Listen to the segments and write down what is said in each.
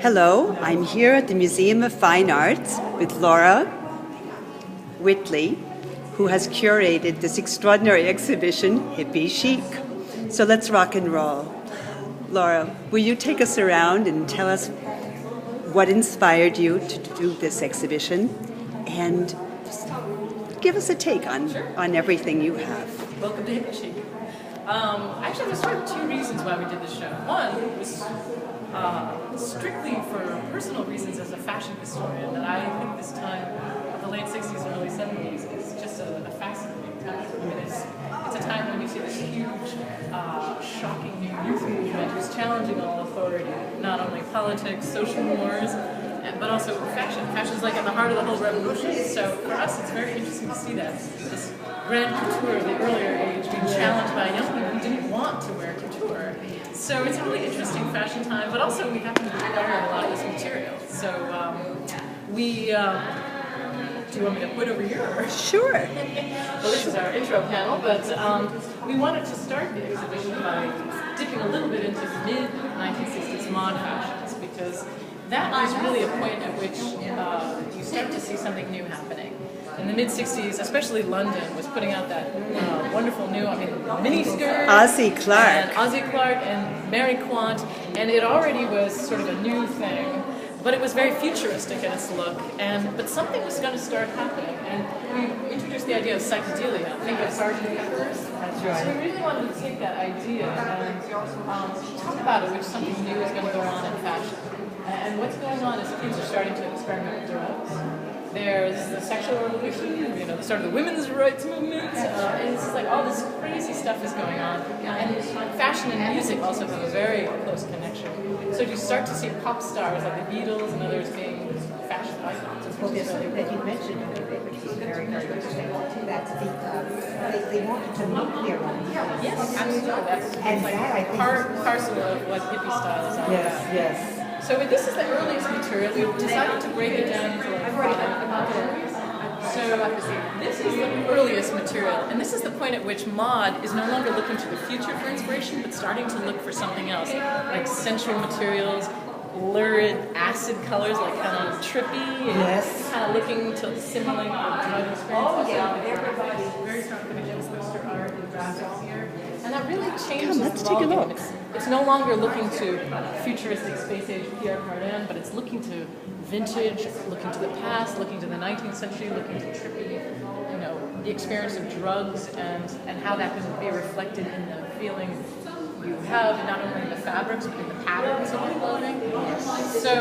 Hello, I'm here at the Museum of Fine Arts with Lauren Whitley, who has curated this extraordinary exhibition, Hippie Chic. So let's rock and roll. Laura, will you take us around and tell us what inspired you to do this exhibition and give us a take on everything you have. Welcome to Hippie Chic. Actually, there's sort of two reasons why we did this show. One was strictly for personal reasons as a fashion historian, that I think this time of the late 60s and early 70s is just a fascinating time. I mean, it's a time when you see this huge, shocking new youth movement who's challenging all authority, not only politics, social mores, but also fashion. Fashion's like at the heart of the whole revolution. So for us, it's very interesting to see that this grand couture of the earlier age being challenged by young people who didn't want to wear couture. So it's a really interesting fashion time, but also we happen to be acquiring a lot of this material. So do you want me to put over here? Sure. Well, this is our intro panel, but we wanted to start the exhibition by dipping a little bit into mid-1960s mod fashions, because that was really a point at which you start to see something new happening. In the mid-60s, especially London, was putting out that wonderful new, miniskirt. Ozzy Clark. And Ozzy Clark and Mary Quant, and it already was sort of a new thing. But it was very futuristic in its look, but something was going to start happening, and we introduced the idea of psychedelia. Think of Sgt. Pepper's. That's right. So we really wanted to take that idea and talk about it, which something new is going to go on in fashion. And what's going on is kids are starting to experiment with drugs. There's the sexual revolution, the start of the women's rights movement, and it's just like all this crazy stuff is going on. And fashion and music also have a very close connection. So you start to see pop stars like the Beatles and others being fashion icons. Well, this that you mentioned, which is very, very interesting too, that's they wanted to meet their own. Yes, absolutely. That's like that, I think, parcel of what hippie style is all about. Yes. So this is the earliest material. We decided to break it down into like 5 categories. So this is the earliest material, and this is the point at which mod is no longer looking to the future for inspiration, but starting to look for something else, like sensual materials, lurid acid colors, like kind of trippy, and kind of looking to simulate the drug experience. Oh yeah, everybody's very strong connections, poster art and graphics here. And that really changes Let's the take a ballgame. look. It's no longer looking to futuristic space age Pierre Cardin, but it's looking to vintage, looking to the past, looking to the 19th century, looking to trippy, the experience of drugs and how that can be reflected in the feeling you have, not only in the fabrics, but in the patterns of the clothing. So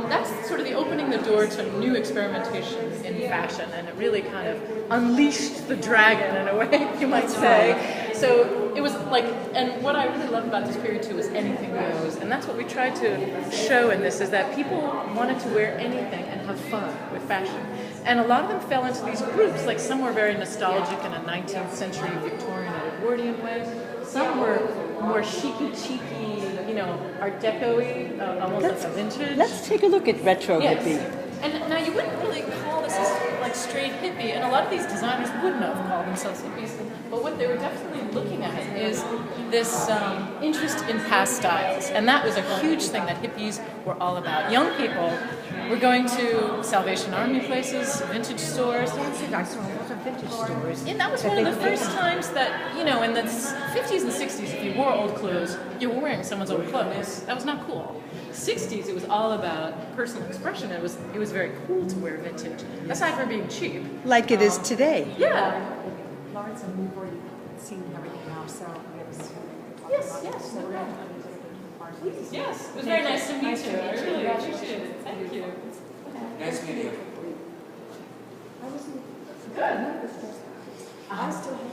that's sort of the opening the door to new experimentation in fashion, and it really kind of unleashed the dragon in a way, you might say. So it was like, and what I really love about this period too is anything goes, and that's what we tried to show in this, is that people wanted to wear anything and have fun with fashion. And a lot of them fell into these groups, like some were very nostalgic in a 19th century Victorian and Edwardian way. Some were more cheeky, Art Deco-y, almost like a vintage. Let's take a look at retro hippie. And now you wouldn't really call this like straight hippie, and a lot of these designers wouldn't have called themselves hippies, but what they were definitely looking at is this interest in past styles, and that was a huge thing that hippies were all about. Young people were going to Salvation Army places, vintage stores. I saw lots of vintage stores. And that was one of the first times that, in the 50s and 60s, if you wore old clothes, you were wearing someone's old clothes. That was not cool. 60s, it was all about personal expression. It was very cool to wear vintage, aside from being cheap. Like it is today. Yeah. Lawrence and we've already seen everything now, so it was. Yes. So Yes. It was very nice to meet you. I really appreciate it. Thank you. Nice meeting you. I wasn't Good. I still have